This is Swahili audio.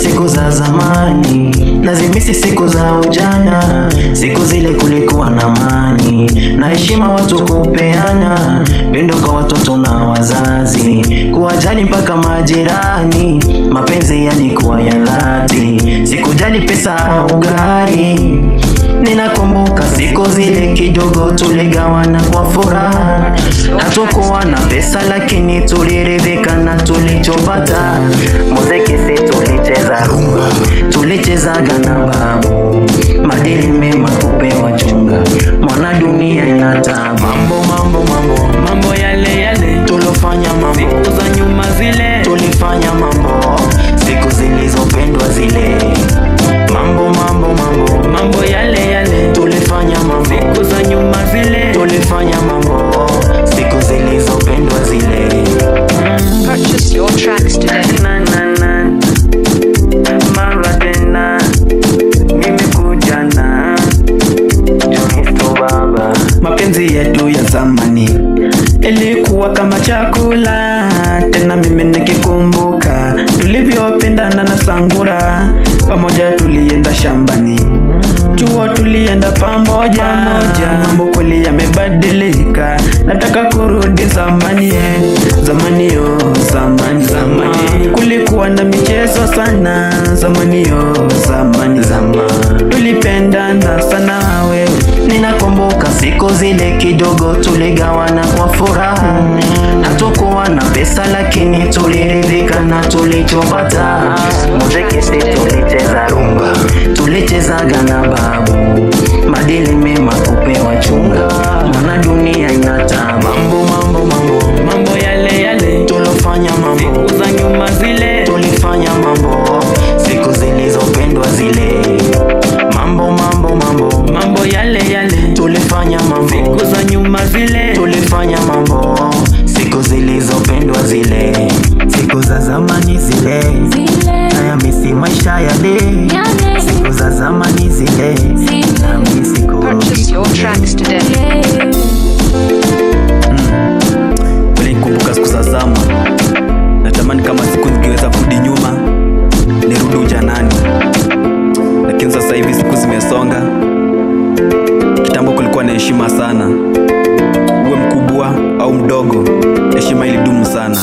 siku za zamani, nazimisi siku za ujana. Siku zile kulikuwa na amani na heshima, watu kupeana, pendo kwa watoto na wazazi, kuwajali mpaka majirani. Mapenzi yalikuwa ya dhati, sikujali pesa au gari. Ninakumbuka siku zile kidogo tuligawana kwa furaha. Hatukuwa na pesa lakini tuliridhika na tulichopata. Muziki si tulicheza rumba, tulichezaga na babu. Madili mema kupewa chunga, mwana dunia inataba. Mambo yale yale tulofanya, siku za nyuma zile tulifanya mambo, siku zilizopendwa zile. Mambo yale yale tulifanya mambo, siku za nyuma zile tulifanya mambo, siku zilizopendwa zile. Purchase your tracks today. Mapenzi yetu ya zamani ilikuwa kama chakula, tena mimi nikikumbuka tulivyopendana na sangura. Pamoja tulienda shambani, chuo tulienda pamoja. Mambo kweli yamebadilika, nataka kurudi zamani. Zamani kulikuwa na michezo sana. Zamani tulipendana sana wewe. Ninakumbuka siku zile kidogo tuligawana kwa furaha. Hatukuwa na pesa lakini tuliridhika na tulichopata. Muziki si tulicheza rumba, tulichezaga na babu. Madili mema kupewa chunga, mwana dunia inataba. Mambo yale yale tulofanya mambo, siku za nyuma zile tulifanya mambo, siku zilizopendwa zile. Mambo yale yale tulifanya mambo, siku za nyuma zile tulifanya mambo, siku zilizopendwa zile. Siku za zamani zile, na misi maisha yale. Siku za zamani zile, na misi kurudi. Purchase your tracks today. Kumbuka siku za zama, natamani kama siku ningeweza kurudi nyuma, nirudi ujanani. Lakini sasa hivi siku zimesonga. Kitambo kulikuwa na heshima sana, uwe mkubwa au mdogo, heshima ilidumu sana.